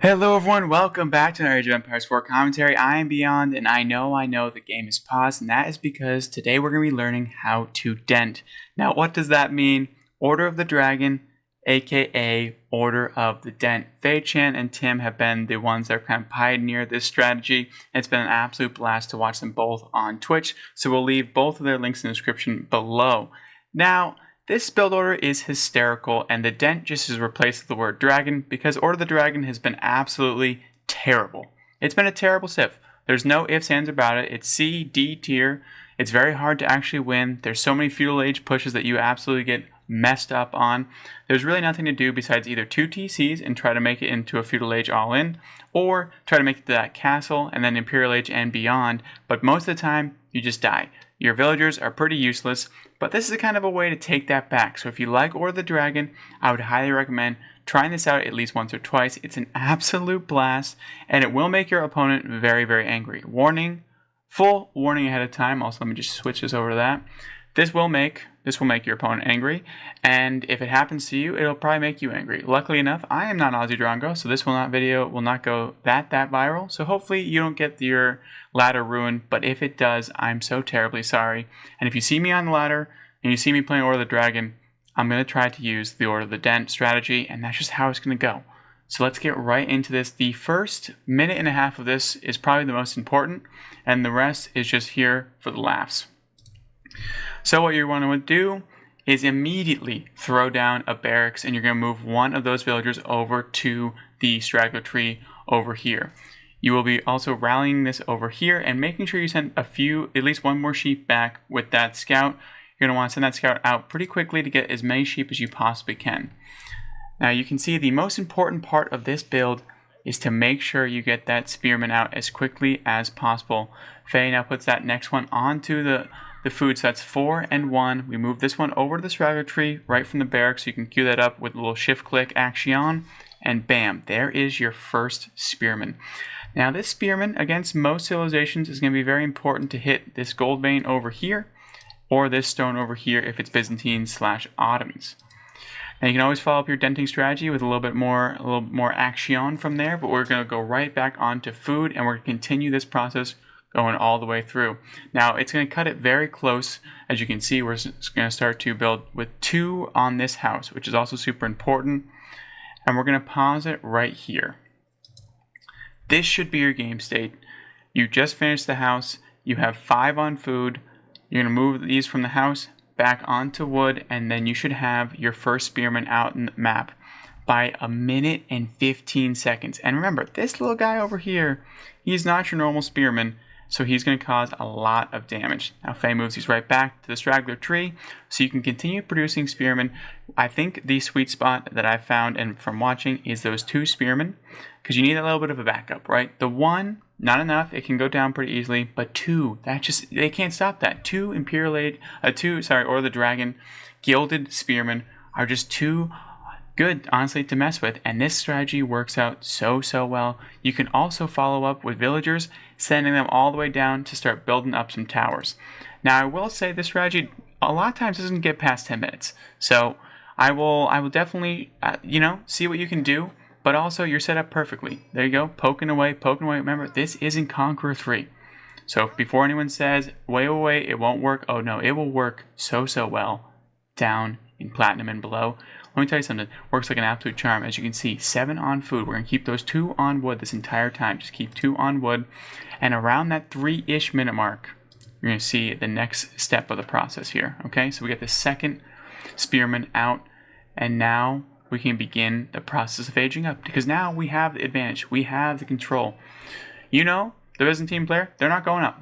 Hello everyone, welcome back to another Age of Empires 4 commentary. I am Beyond, and I know the game is paused, and that is because today we're going to be learning how to dent. Now, what does that mean? Order of the Dragon, aka Order of the Dent. Faye, Chan, and Tim have been the ones that kind of pioneered this strategy, and it's been an absolute blast to watch them both on Twitch, so we'll leave both of their links in the description below. Now, this build order is hysterical, and the dent just is replaced with the word dragon because Order of the Dragon has been absolutely terrible. It's been a terrible civ. There's no ifs, ands about it. It's C, D tier. It's very hard to actually win. There's so many feudal age pushes that you absolutely get messed up on. There's really nothing to do besides either 2 TCs and try to make it into a feudal age all in, or try to make it to that castle and then imperial age and beyond, but most of the time you just die. Your villagers are pretty useless, but this is a kind of a way to take that back. So if you like Order of the Dragon, I would highly recommend trying this out at least once or twice. It's an absolute blast, and it will make your opponent very, very angry. Warning, full warning ahead of time. Also, let me just switch this over to that. This will make your opponent angry, and if it happens to you, it'll probably make you angry. Luckily enough, I am not Aussie Drongo, so this video will not go that viral. So hopefully you don't get your ladder ruined, but if it does, I'm so terribly sorry. And if you see me on the ladder and you see me playing Order of the Dragon, I'm going to try to use the Order of the Dent strategy, and that's just how it's going to go. So let's get right into this. The first minute and a half of this is probably the most important, and the rest is just here for the laughs. So what you want to do is immediately throw down a barracks, and you're going to move one of those villagers over to the straggler tree over here. You will be also rallying this over here and making sure you send at least one more sheep back with that scout. You're going to want to send that scout out pretty quickly to get as many sheep as you possibly can. Now you can see the most important part of this build is to make sure you get that spearman out as quickly as possible. Faye now puts that next one onto the food, so that's 4 and 1. We move this one over to the straggler tree right from the barracks, so you can queue that up with a little shift click action, and bam, there is your first spearman. Now this spearman against most civilizations is going to be very important to hit this gold vein over here or this stone over here if it's Byzantine/Ottomans. Now you can always follow up your denting strategy with a little bit more action from there, but we're going to go right back onto food, and we're going to continue this process going all the way through. Now it's going to cut it very close. As you can see, we're going to start to build with 2 on this house, which is also super important, and we're going to pause it right here. This should be your game state. You just finished the house, you have 5 on food, you're going to move these from the house back onto wood, and then you should have your first spearman out in the map by 1 minute and 15 seconds. And remember, this little guy over here, he's not your normal spearman, so he's going to cause a lot of damage. Now Faye moves these right back to the straggler tree, so you can continue producing spearmen. I think the sweet spot that I've found and from watching is those 2 spearmen, because you need a little bit of a backup, right? The 1, not enough, it can go down pretty easily, but 2, they can't stop that. 2 Order of the Dragon gilded spearmen are just too good, honestly, to mess with, and this strategy works out so well. You can also follow up with villagers, sending them all the way down to start building up some towers. Now I will say this strategy a lot of times doesn't get past 10 minutes, so I will definitely see what you can do, but also you're set up perfectly. There you go, poking away. Remember, this isn't Conqueror 3, so before anyone says wait, it won't work, oh no, it will work so well down in platinum and below. Let me tell you something, works like an absolute charm. As you can see, 7 on food. We're going to keep those 2 on wood this entire time. Just keep 2 on wood. And around that 3-ish minute mark, you're going to see the next step of the process here. Okay, so we get the second spearman out, and now we can begin the process of aging up, because now we have the advantage. We have the control. You know, the Byzantine player, they're not going up.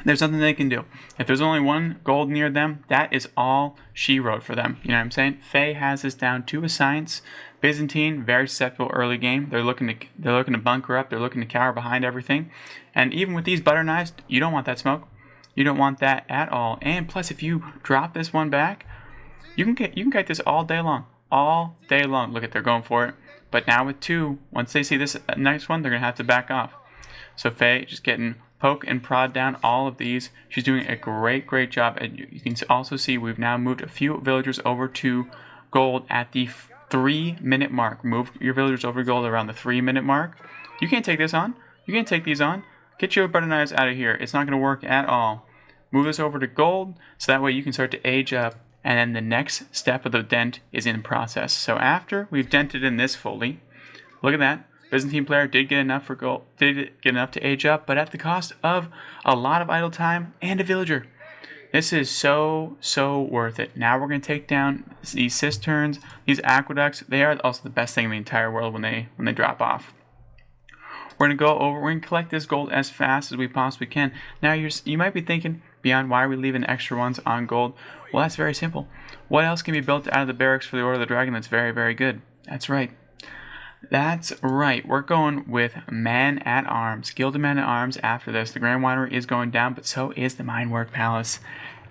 There's nothing they can do. If there's only 1 gold near them, that is all she wrote for them. You know what I'm saying? Faye has this down to a science. Byzantine, very susceptible early game. They're looking to bunker up. They're looking to cower behind everything. And even with these butter knives, you don't want that smoke. You don't want that at all. And plus, if you drop this one back, you can kite this all day long. All day long. Look at, they're going for it. But now with 2, once they see this next one, they're gonna have to back off. So Faye just getting poke and prod down all of these. She's doing a great job. And you can also see we've now moved a few villagers over to gold at the 3-minute mark. Move your villagers over gold around the 3-minute mark. You can't take this on. You can't take these on. Get your butter knives out of here. It's not going to work at all. Move this over to gold so that way you can start to age up. And then the next step of the dent is in process. So after we've dented in this fully, look at that. Byzantine player did get enough for gold, did get enough to age up, but at the cost of a lot of idle time and a villager. This is so worth it. Now we're going to take down these cisterns, these aqueducts. They are also the best thing in the entire world when they drop off. We're going to go over, we're going to collect this gold as fast as we possibly can. Now you might be thinking, Beyond, why are we leaving extra ones on gold? Well, that's very simple. What else can be built out of the barracks for the Order of the Dragon that's very good? That's right. We're going with men-at-arms, gilded men-at-arms after this. The Grand Winery is going down, but so is the Minework Palace.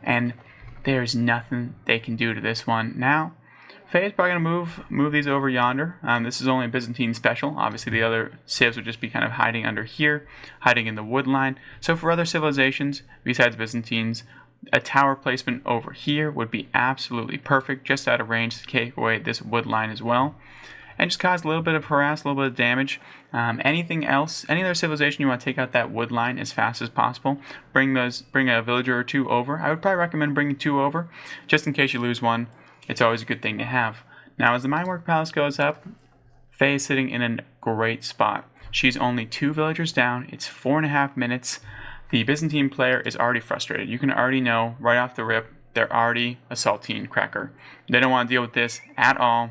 And there's nothing they can do to this one. Now, Faye is probably going to move these over yonder. This is only a Byzantine special. Obviously, the other civs would just be kind of hiding under here, hiding in the wood line. So for other civilizations, besides Byzantines, a tower placement over here would be absolutely perfect, just out of range to take away this wood line as well. And just cause a little bit of harass, a little bit of damage. Anything else, any other civilization you want to take out that wood line as fast as possible, bring a villager or two over. I would probably recommend bringing 2 over, just in case you lose one. It's always a good thing to have. Now, as the Minework Palace goes up, Faye is sitting in a great spot. She's only 2 villagers down. It's 4.5 minutes. The Byzantine player is already frustrated. You can already know right off the rip, they're already a saltine cracker. They don't want to deal with this at all.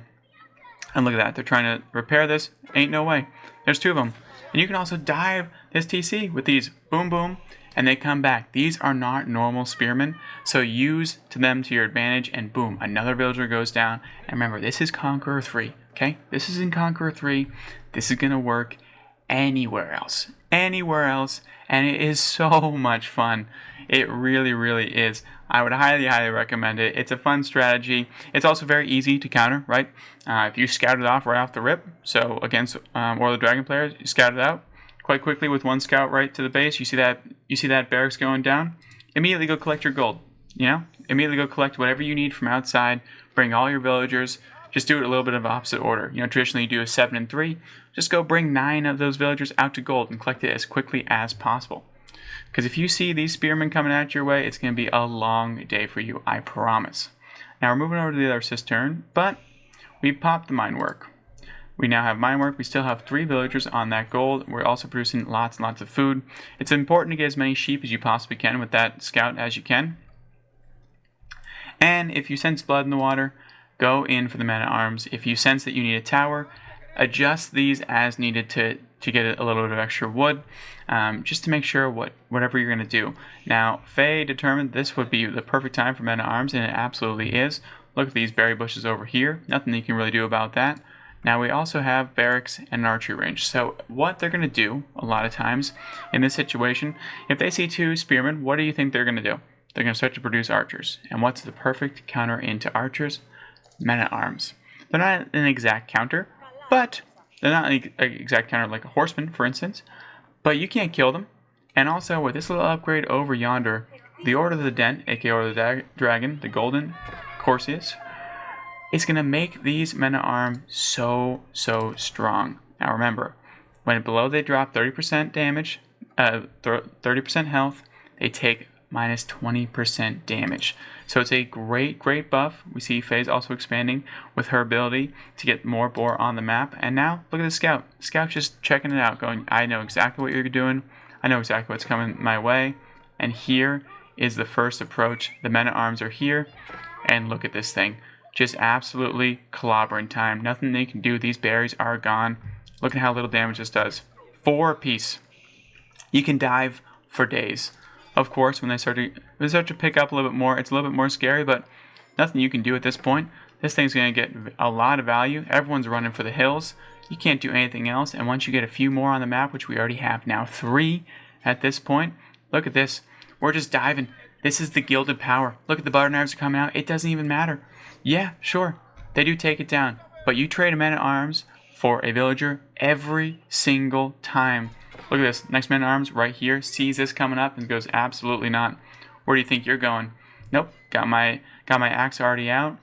And look at that. They're trying to repair this. Ain't no way. There's 2 of them. And you can also dive this TC with these. Boom, boom. And they come back. These are not normal spearmen. So use them to your advantage. And boom. Another villager goes down. And remember, this is Conqueror 3. Okay? This is in Conqueror 3. This is going to work anywhere else. Anywhere else. And it is so much fun. It really is. I would highly recommend it. It's a fun strategy. It's also very easy to counter, right? If you scout it off right off the rip, so against War of the Dragon players, you scout it out quite quickly with 1 scout right to the base. You see that barracks going down. Immediately go collect your gold. Immediately go collect whatever you need from outside. Bring all your villagers. Just do it a little bit of opposite order. Traditionally you do a 7 and 3. Just go bring 9 of those villagers out to gold and collect it as quickly as possible. Because if you see these spearmen coming at your way, it's going to be a long day for you, I promise. Now we're moving over to the other cistern, but we popped the minework. We now have minework. We still have 3 villagers on that gold. We're also producing lots and lots of food. It's important to get as many sheep as you possibly can with that scout as you can. And if you sense blood in the water, go in for the men-at-arms. If you sense that you need a tower, adjust these as needed to get a little bit of extra wood, just to make sure whatever you're going to do. Now, Faye determined this would be the perfect time for men-at-arms, and it absolutely is. Look at these berry bushes over here. Nothing you can really do about that. Now, we also have barracks and an archery range. So what they're going to do a lot of times in this situation, if they see 2 spearmen, what do you think they're going to do? They're going to start to produce archers. And what's the perfect counter into archers? Men-at-arms. They're not an exact counter, but they're not an exact counter like a horseman, for instance. But you can't kill them. And also, with this little upgrade over yonder, the Order of the Dent, aka Order of the Dragon, the Golden Corsius, it's going to make these men-at-arms so strong. Now remember, when below they drop 30% damage, 30% health, they take minus 20% damage. So it's a great buff. We see Faye's also expanding with her ability to get more boar on the map. And now, look at the scout. Scout's just checking it out, going, I know exactly what you're doing. I know exactly what's coming my way. And here is the first approach. The men-at-arms are here. And look at this thing. Just absolutely clobbering time. Nothing they can do. These berries are gone. Look at how little damage this does. 4 apiece. You can dive for days. Of course, when they start to pick up a little bit more, it's a little bit more scary, but nothing you can do at this point. This thing's going to get a lot of value. Everyone's running for the hills. You can't do anything else. And once you get a few more on the map, which we already have now 3 at this point, look at this. We're just diving. This is the gilded power. Look at the butter knives are coming out. It doesn't even matter. Yeah, sure. They do take it down. But you trade a men-at-arms for a villager every single time. Look at this. Next man-at-arms right here sees this coming up and goes, absolutely not. Where do you think you're going? Nope. Got my axe already out.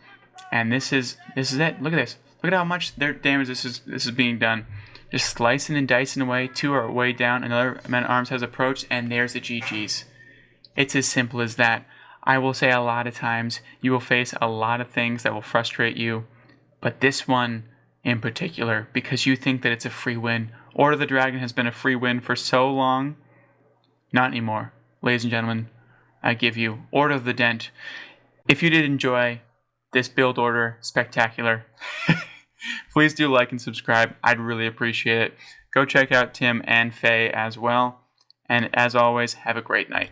And this is it. Look at this. Look at how much their damage this is being done. Just slicing and dicing away. 2 are way down. Another man-at-arms has approached, and there's the GG's. It's as simple as that. I will say a lot of times you will face a lot of things that will frustrate you, but this one in particular, because you think that it's a free win. Order of the Dragon has been a free win for so long. Not anymore. Ladies and gentlemen, I give you Order of the Dent. If you did enjoy this build order spectacular, please do like and subscribe. I'd really appreciate it. Go check out Tim and Faye as well. And as always, have a great night.